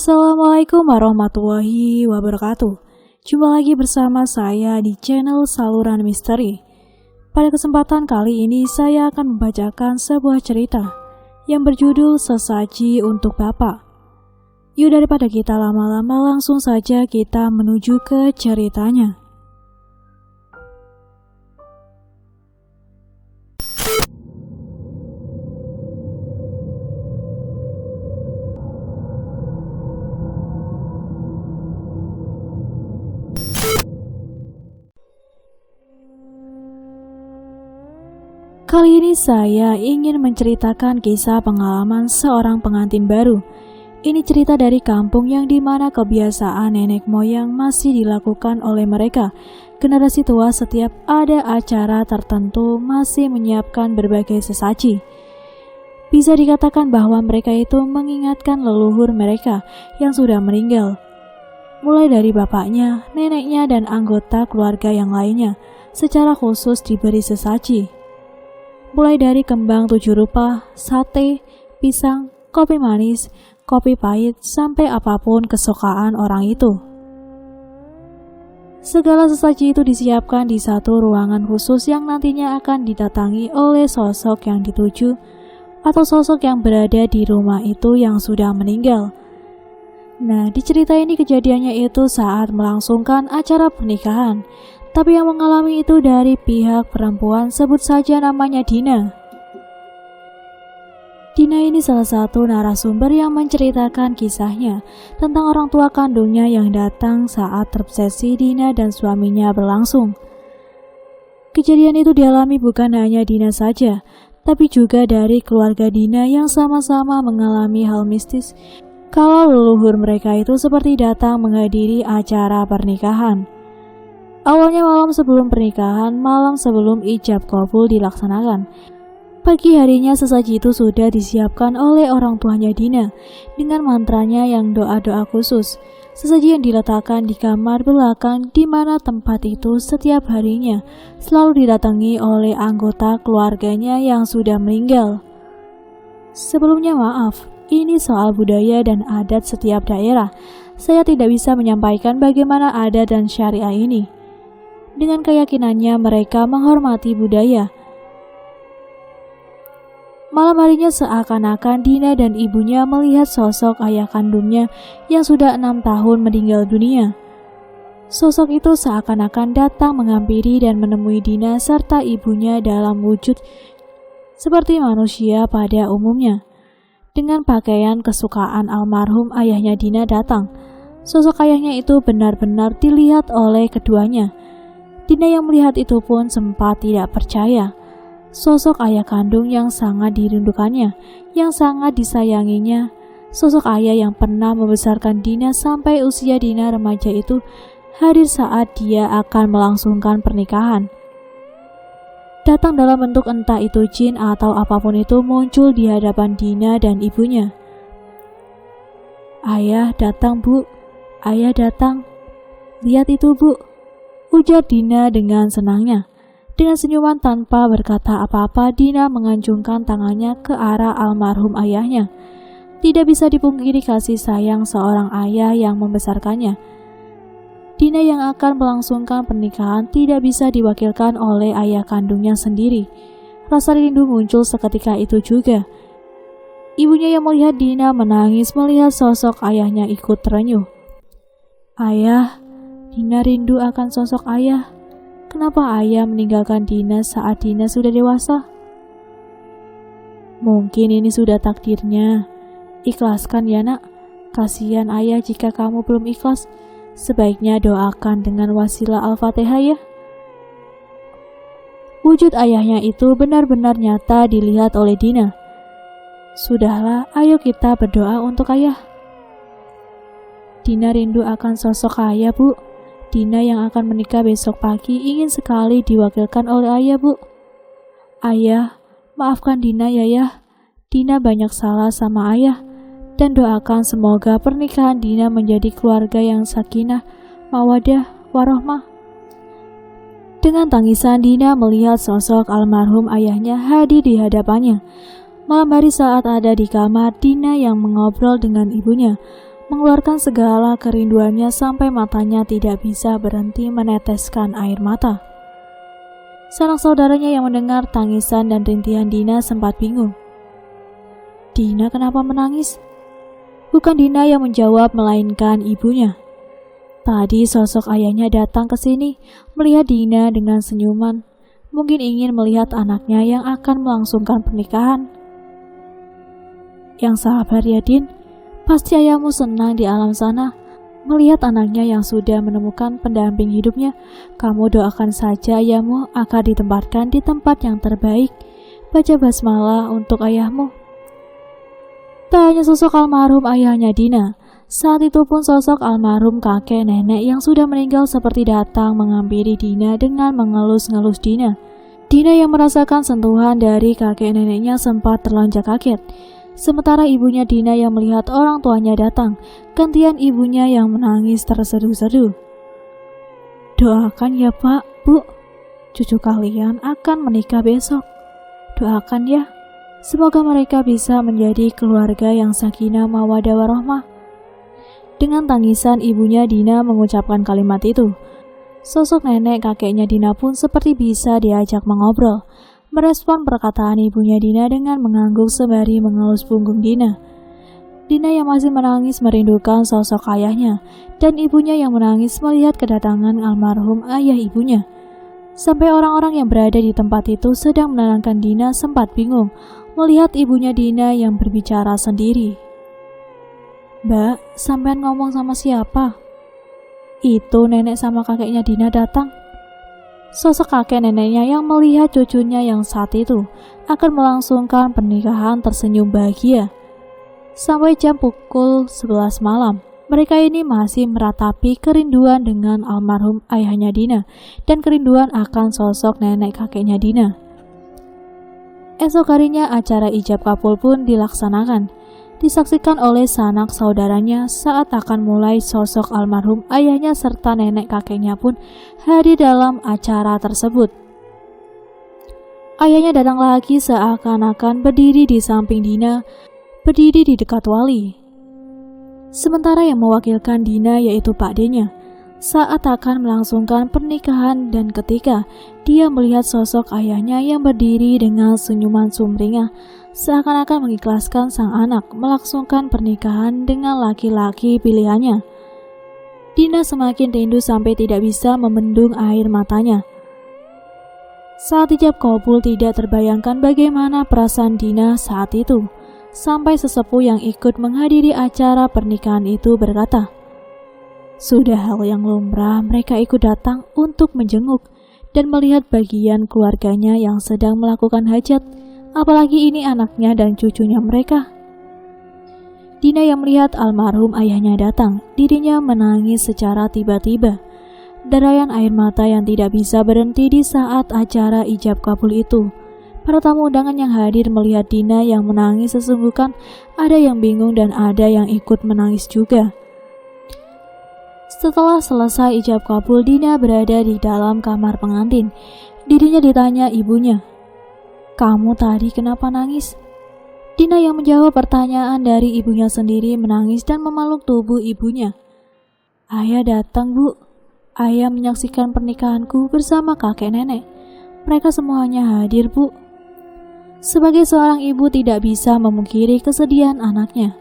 Assalamualaikum warahmatullahi wabarakatuh. Jumpa lagi bersama saya di channel Saluran Misteri. Pada kesempatan kali ini saya akan membacakan sebuah cerita yang berjudul Sesaji untuk Bapak. Yuk daripada kita lama-lama, langsung saja kita menuju ke ceritanya. Kali ini saya ingin menceritakan kisah pengalaman seorang pengantin baru. Ini cerita dari kampung yang dimana kebiasaan nenek moyang masih dilakukan oleh mereka. Generasi tua setiap ada acara tertentu masih menyiapkan berbagai sesaji. Bisa dikatakan bahwa mereka itu mengingatkan leluhur mereka yang sudah meninggal. Mulai dari bapaknya, neneknya, dan anggota keluarga yang lainnya secara khusus diberi sesaji. Mulai dari kembang 7 rupa, sate, pisang, kopi manis, kopi pahit, sampai apapun kesukaan orang itu. Segala sesaji itu disiapkan di satu ruangan khusus yang nantinya akan didatangi oleh sosok yang dituju atau sosok yang berada di rumah itu yang sudah meninggal. Nah, di cerita ini kejadiannya itu saat melangsungkan acara pernikahan. Tapi yang mengalami itu dari pihak perempuan, sebut saja namanya Dina. Dina ini salah satu narasumber yang menceritakan kisahnya tentang orang tua kandungnya yang datang saat resepsi Dina dan suaminya berlangsung. Kejadian itu dialami bukan hanya Dina saja, tapi juga dari keluarga Dina yang sama-sama mengalami hal mistis kalau leluhur mereka itu seperti datang menghadiri acara pernikahan. Awalnya malam sebelum pernikahan, malam sebelum ijab kabul dilaksanakan. Pagi harinya sesaji itu sudah disiapkan oleh orang tuanya Dina dengan mantranya yang doa-doa khusus. Sesaji yang diletakkan di kamar belakang di mana tempat itu setiap harinya selalu didatangi oleh anggota keluarganya yang sudah meninggal. Sebelumnya maaf, ini soal budaya dan adat setiap daerah. Saya tidak bisa menyampaikan bagaimana adat dan syariah ini. Dengan keyakinannya mereka menghormati budaya. Malam harinya seakan-akan Dina dan ibunya melihat sosok ayah kandungnya yang sudah 6 tahun meninggal dunia. Sosok itu seakan-akan datang menghampiri dan menemui Dina serta ibunya dalam wujud seperti manusia pada umumnya. Dengan pakaian kesukaan almarhum ayahnya Dina datang. Sosok ayahnya itu benar-benar dilihat oleh keduanya. Dina yang melihat itu pun sempat tidak percaya. Sosok ayah kandung yang sangat dirindukannya, yang sangat disayanginya, sosok ayah yang pernah membesarkan Dina sampai usia Dina remaja itu hadir saat dia akan melangsungkan pernikahan. Datang dalam bentuk entah itu jin atau apapun itu muncul di hadapan Dina dan ibunya. "Ayah datang, Bu. Ayah datang. Lihat itu, Bu," ujar Dina dengan senangnya. Dengan senyuman tanpa berkata apa-apa, Dina menganjungkan tangannya ke arah almarhum ayahnya. Tidak bisa dipungkiri kasih sayang seorang ayah yang membesarkannya. Dina yang akan melangsungkan pernikahan tidak bisa diwakilkan oleh ayah kandungnya sendiri. Rasa rindu muncul seketika itu juga. Ibunya yang melihat Dina menangis melihat sosok ayahnya ikut terenyuh. "Ayah, Dina rindu akan sosok ayah. Kenapa ayah meninggalkan Dina saat Dina sudah dewasa?" "Mungkin ini sudah takdirnya. Ikhlaskan ya nak. Kasihan ayah jika kamu belum ikhlas. Sebaiknya doakan dengan wasilah Al-Fatihah ya." Wujud ayahnya itu benar-benar nyata dilihat oleh Dina. "Sudahlah, ayo kita berdoa untuk ayah." "Dina rindu akan sosok ayah, Bu. Dina yang akan menikah besok pagi ingin sekali diwakilkan oleh ayah, Bu. Ayah, maafkan Dina ya. Dina banyak salah sama ayah. Dan doakan semoga pernikahan Dina menjadi keluarga yang sakinah, mawadah, warohmah." Dengan tangisan Dina melihat sosok almarhum ayahnya hadir di hadapannya. Malam hari saat ada di kamar, Dina yang mengobrol dengan ibunya mengeluarkan segala kerinduannya sampai matanya tidak bisa berhenti meneteskan air mata. Sanak saudaranya yang mendengar tangisan dan rintihan Dina sempat bingung. Dina kenapa menangis? Bukan Dina yang menjawab, melainkan ibunya. Tadi sosok ayahnya datang ke sini, melihat Dina dengan senyuman, mungkin ingin melihat anaknya yang akan melangsungkan pernikahan. Yang sabar ya Din, pasti ayahmu senang di alam sana, melihat anaknya yang sudah menemukan pendamping hidupnya. Kamu doakan saja ayahmu agar ditempatkan di tempat yang terbaik. Baca basmalah untuk ayahmu. Tak hanya sosok almarhum ayahnya Dina, saat itu pun sosok almarhum kakek nenek yang sudah meninggal seperti datang menghampiri Dina dengan mengelus-ngelus Dina. Dina yang merasakan sentuhan dari kakek neneknya sempat terlonjak kaget. Sementara ibunya Dina yang melihat orang tuanya datang, gantian ibunya yang menangis terseduh-seduh. Doakan ya Pak, Bu, cucu kalian akan menikah besok. Doakan ya, semoga mereka bisa menjadi keluarga yang sakinah mawaddah warahmah. Dengan tangisan ibunya Dina mengucapkan kalimat itu. Sosok nenek kakeknya Dina pun seperti bisa diajak mengobrol. Merespon perkataan ibunya Dina dengan mengangguk sembari mengelus punggung Dina. Dina yang masih menangis merindukan sosok ayahnya, dan ibunya yang menangis melihat kedatangan almarhum ayah ibunya. Sampai orang-orang yang berada di tempat itu sedang menenangkan Dina sempat bingung melihat ibunya Dina yang berbicara sendiri. Mbak, sampean ngomong sama siapa? Itu nenek sama kakeknya Dina datang. Sosok kakek neneknya yang melihat cucunya yang saat itu akan melangsungkan pernikahan tersenyum bahagia. Sampai jam pukul 11 malam, mereka ini masih meratapi kerinduan dengan almarhum ayahnya Dina dan kerinduan akan sosok nenek kakeknya Dina. Esok harinya acara ijab kabul pun dilaksanakan. Disaksikan oleh sanak saudaranya saat akan mulai. Sosok almarhum ayahnya serta nenek kakeknya pun hadir dalam acara tersebut. Ayahnya datang lagi seakan-akan berdiri di samping Dina, berdiri di dekat wali. Sementara yang mewakilkan Dina yaitu Pak D-nya saat akan melangsungkan pernikahan, dan ketika dia melihat sosok ayahnya yang berdiri dengan senyuman sumringah, seakan-akan mengikhlaskan sang anak melangsungkan pernikahan dengan laki-laki pilihannya. Dina semakin rindu sampai tidak bisa membendung air matanya. Saat ijab kabul tidak terbayangkan bagaimana perasaan Dina saat itu, sampai sesepuh yang ikut menghadiri acara pernikahan itu berkata, sudah hal yang lumrah mereka ikut datang untuk menjenguk dan melihat bagian keluarganya yang sedang melakukan hajat, apalagi ini anaknya dan cucunya mereka. Dina yang melihat almarhum ayahnya datang, dirinya menangis secara tiba-tiba. Derayan air mata yang tidak bisa berhenti di saat acara ijab kabul itu. Para tamu undangan yang hadir melihat Dina yang menangis sesungguhkan, ada yang bingung dan ada yang ikut menangis juga. Setelah selesai ijab kabul, Dina berada di dalam kamar pengantin. Dirinya ditanya ibunya, "Kamu tadi kenapa nangis?" Dina yang menjawab pertanyaan dari ibunya sendiri menangis dan memeluk tubuh ibunya. "Ayah datang, Bu. Ayah menyaksikan pernikahanku bersama kakek nenek. Mereka semuanya hadir, Bu." Sebagai seorang ibu tidak bisa memungkiri kesedihan anaknya.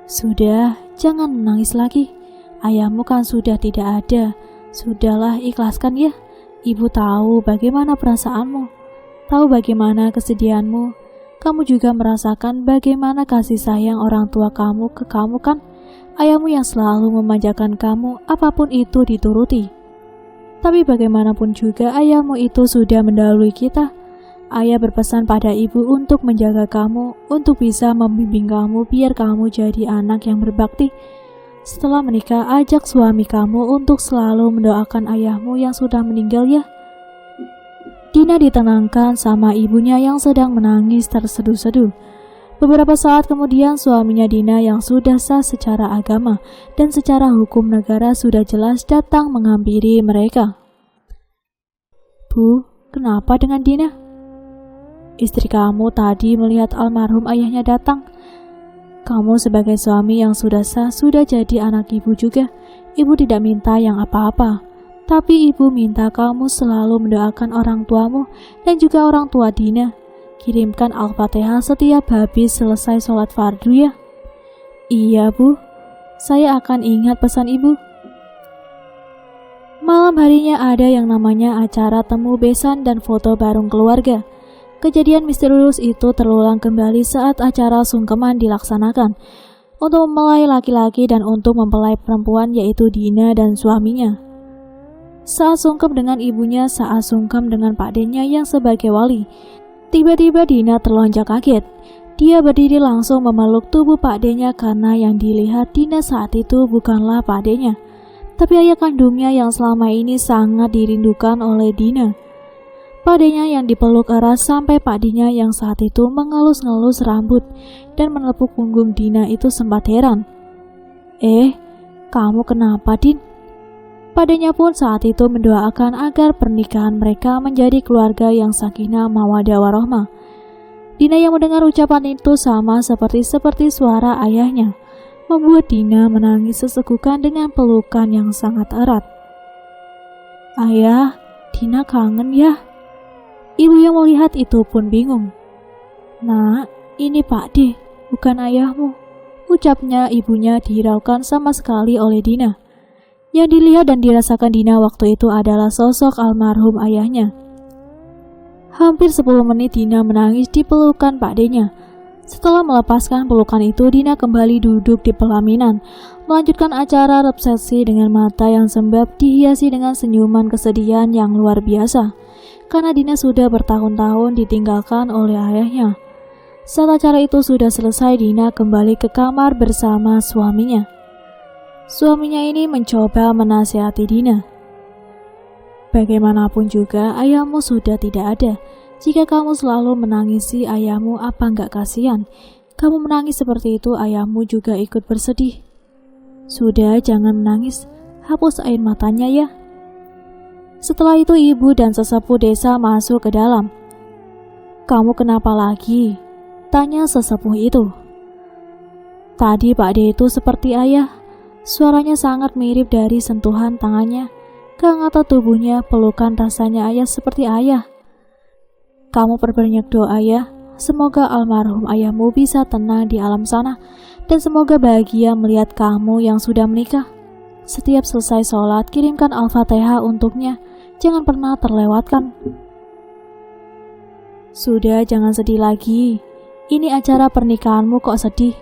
"Sudah, jangan menangis lagi. Ayahmu kan sudah tidak ada. Sudahlah, ikhlaskan ya. Ibu tahu bagaimana perasaanmu, tahu bagaimana kesedihanmu. Kamu juga merasakan bagaimana kasih sayang orang tua kamu ke kamu kan? Ayahmu yang selalu memanjakan kamu, apapun itu dituruti. Tapi bagaimanapun juga ayahmu itu sudah mendahului kita. Ayah berpesan pada ibu untuk menjaga kamu, untuk bisa membimbing kamu biar kamu jadi anak yang berbakti. Setelah menikah, ajak suami kamu untuk selalu mendoakan ayahmu yang sudah meninggal ya." Dina ditenangkan sama ibunya yang sedang menangis terseduh-seduh. Beberapa saat kemudian suaminya Dina yang sudah sah secara agama dan secara hukum negara sudah jelas datang menghampiri mereka. "Bu, kenapa dengan Dina?" "Istri kamu tadi melihat almarhum ayahnya datang. Kamu sebagai suami yang sudah sah, sudah jadi anak ibu juga. Ibu tidak minta yang apa-apa, tapi ibu minta kamu selalu mendoakan orang tuamu dan juga orang tua Dina. Kirimkan Al-Fatihah setiap habis selesai sholat fardu ya. Iya bu, saya akan ingat pesan ibu. Malam harinya ada yang namanya acara temu besan dan foto bareng keluarga. Kejadian misterius itu terulang kembali saat acara sungkeman dilaksanakan untuk mempelai laki-laki dan untuk mempelai perempuan, yaitu Dina dan suaminya. Saat sungkem dengan ibunya, saat sungkem dengan Pak D-nya yang sebagai wali, tiba-tiba Dina terlonjak kaget. Dia berdiri langsung memeluk tubuh Pak D-nya karena yang dilihat Dina saat itu bukanlah Pak D-nya, tapi ayah kandungnya yang selama ini sangat dirindukan oleh Dina. Pak D-nya yang dipeluk erat sampai Pak D-nya yang saat itu mengelus-ngelus rambut dan menepuk punggung Dina itu sempat heran. Kamu kenapa, Din? Pak D-nya pun saat itu mendoakan agar pernikahan mereka menjadi keluarga yang sakinah mawaddah warahmah. Dina yang mendengar ucapan itu sama seperti suara ayahnya, membuat Dina menangis sesekukan dengan pelukan yang sangat erat. Ayah, Dina kangen ya. Ibu yang melihat itu pun bingung. Nak, ini Pak D, bukan ayahmu, ucapnya ibunya dihiraukan sama sekali oleh Dina. Yang dilihat dan dirasakan Dina waktu itu adalah sosok almarhum ayahnya. Hampir 10 menit Dina menangis di pelukan Pak D-nya. Setelah melepaskan pelukan itu, Dina kembali duduk di pelaminan, melanjutkan acara resepsi dengan mata yang sembab dihiasi dengan senyuman kesedihan yang luar biasa, karena Dina sudah bertahun-tahun ditinggalkan oleh ayahnya. Saat acara itu sudah selesai, Dina kembali ke kamar bersama suaminya. Suaminya ini mencoba menasihati Dina. Bagaimanapun juga ayahmu sudah tidak ada. Jika kamu selalu menangisi ayahmu, apa enggak kasihan? Kamu menangis seperti itu, ayahmu juga ikut bersedih. Sudah, jangan menangis, hapus air matanya ya. Setelah itu ibu dan sesepuh desa masuk ke dalam. Kamu kenapa lagi? Tanya sesepuh itu. Tadi Pak D itu seperti ayah. Suaranya sangat mirip dari sentuhan tangannya. Kehangatan tubuhnya, pelukan rasanya ayah seperti ayah. Kamu perbanyak doa ya, semoga almarhum ayahmu bisa tenang di alam sana, dan semoga bahagia melihat kamu yang sudah menikah. Setiap selesai sholat, kirimkan Al-Fatihah untuknya, jangan pernah terlewatkan. Sudah, jangan sedih lagi, ini acara pernikahanmu kok sedih.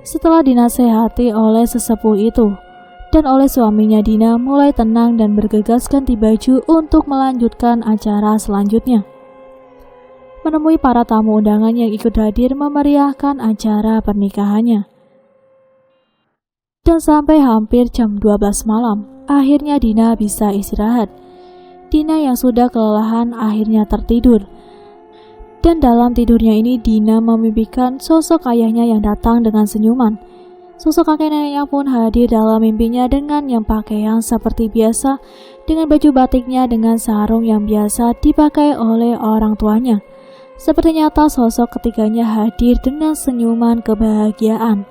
Setelah dinasehati oleh sesepuh itu, dan oleh suaminya, Dina mulai tenang dan bergegas ganti baju untuk melanjutkan acara selanjutnya. Menemui para tamu undangan yang ikut hadir memeriahkan acara pernikahannya. Dan sampai hampir jam 12 malam, akhirnya Dina bisa istirahat. Dina yang sudah kelelahan akhirnya tertidur. Dan dalam tidurnya ini Dina memimpikan sosok ayahnya yang datang dengan senyuman. Sosok kakek neneknya pun hadir dalam mimpinya dengan yang pakaian seperti biasa, dengan baju batiknya dengan sarung yang biasa dipakai oleh orang tuanya. Seperti nyata sosok ketiganya hadir dengan senyuman kebahagiaan.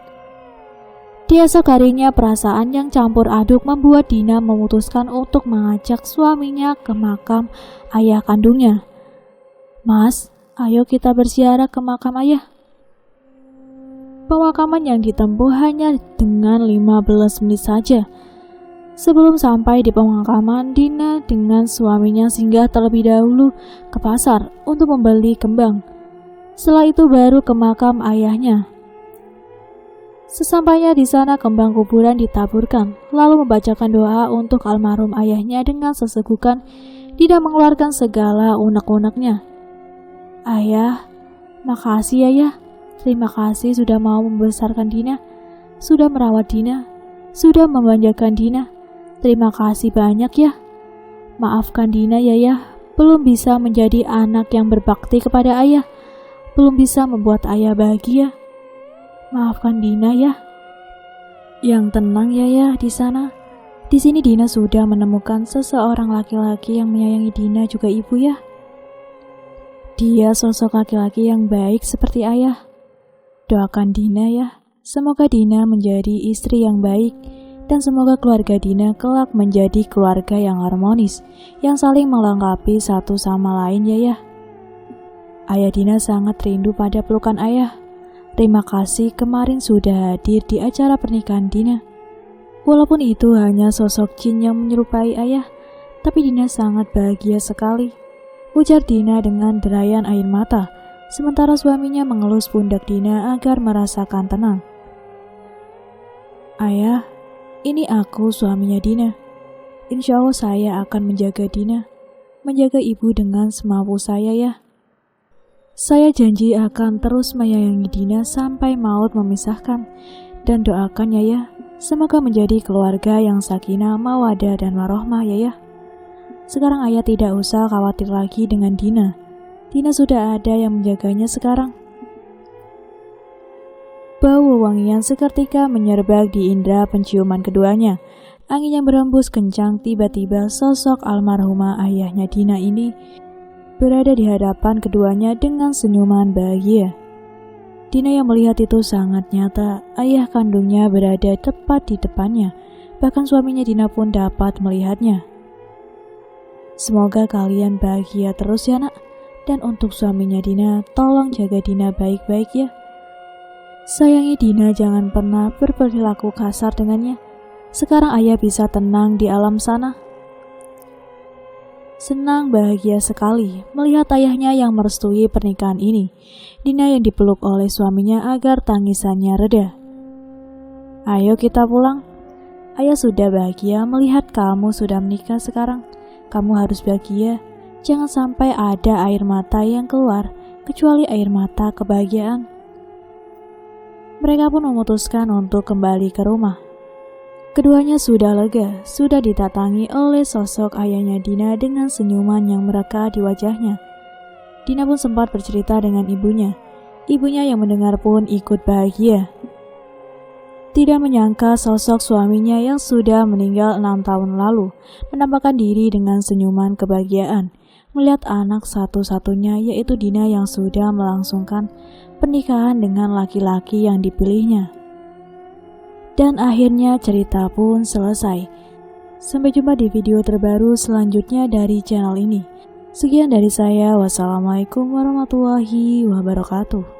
Di esok harinya perasaan yang campur aduk membuat Dina memutuskan untuk mengajak suaminya ke makam ayah kandungnya. Mas, ayo kita berziarah ke makam ayah. Pemakaman yang ditempuh hanya dengan 15 menit saja. Sebelum sampai di pemakaman, Dina dengan suaminya singgah terlebih dahulu ke pasar untuk membeli kembang. Setelah itu baru ke makam ayahnya. Sesampainya di sana, kembang kuburan ditaburkan, lalu membacakan doa untuk almarhum ayahnya dengan sesekukan. Dina mengeluarkan segala unek-uneknya. Ayah, makasih ayah. Terima kasih sudah mau membesarkan Dina, sudah merawat Dina, sudah memanjakan Dina. Terima kasih banyak ya. Maafkan Dina ya, belum bisa menjadi anak yang berbakti kepada ayah, belum bisa membuat ayah bahagia. Maafkan Dina ya. Yang tenang ya di sana. Di sini Dina sudah menemukan seseorang laki-laki yang menyayangi Dina juga ibu ya. Dia sosok laki-laki yang baik seperti ayah. Doakan Dina ya, semoga Dina menjadi istri yang baik, dan semoga keluarga Dina kelak menjadi keluarga yang harmonis, yang saling melengkapi satu sama lain ya. Ayah Dina sangat rindu pada pelukan ayah. Terima kasih kemarin sudah hadir di acara pernikahan Dina. Walaupun itu hanya sosok jin yang menyerupai ayah, tapi Dina sangat bahagia sekali, ujar Dina dengan derayan air mata, sementara suaminya mengelus pundak Dina agar merasakan tenang. Ayah, ini aku suaminya Dina. Insya Allah saya akan menjaga Dina, menjaga ibu dengan semampu saya ya. Saya janji akan terus menyayangi Dina sampai maut memisahkan, dan doakan ya, semoga menjadi keluarga yang sakinah, mawadah, dan warohmah ya. Sekarang ayah tidak usah khawatir lagi dengan Dina. Dina sudah ada yang menjaganya sekarang. Bau wewangian seketika menyerbak di indera penciuman keduanya. Angin yang berembus kencang, tiba-tiba sosok almarhumah ayahnya Dina ini berada di hadapan keduanya dengan senyuman bahagia. Dina yang melihat itu sangat nyata, ayah kandungnya berada tepat di depannya, bahkan suaminya Dina pun dapat melihatnya. Semoga kalian bahagia terus ya nak, dan untuk suaminya Dina, tolong jaga Dina baik-baik ya. Sayangi Dina, jangan pernah berperilaku kasar dengannya. Sekarang ayah bisa tenang di alam sana. Senang bahagia sekali melihat ayahnya yang merestui pernikahan ini. Dina yang dipeluk oleh suaminya agar tangisannya reda. Ayo kita pulang. Ayah sudah bahagia melihat kamu sudah menikah sekarang. Kamu harus bahagia. Jangan sampai ada air mata yang keluar, kecuali air mata kebahagiaan. Mereka pun memutuskan untuk kembali ke rumah. Keduanya sudah lega, sudah ditatangi oleh sosok ayahnya Dina dengan senyuman yang mereka di wajahnya. Dina pun sempat bercerita dengan ibunya. Ibunya yang mendengar pun ikut bahagia. Tidak menyangka sosok suaminya yang sudah meninggal 6 tahun lalu menampakkan diri dengan senyuman kebahagiaan. Melihat anak satu-satunya yaitu Dina yang sudah melangsungkan pernikahan dengan laki-laki yang dipilihnya. Dan akhirnya cerita pun selesai. Sampai jumpa di video terbaru selanjutnya dari channel ini. Sekian dari saya. Wassalamualaikum warahmatullahi wabarakatuh.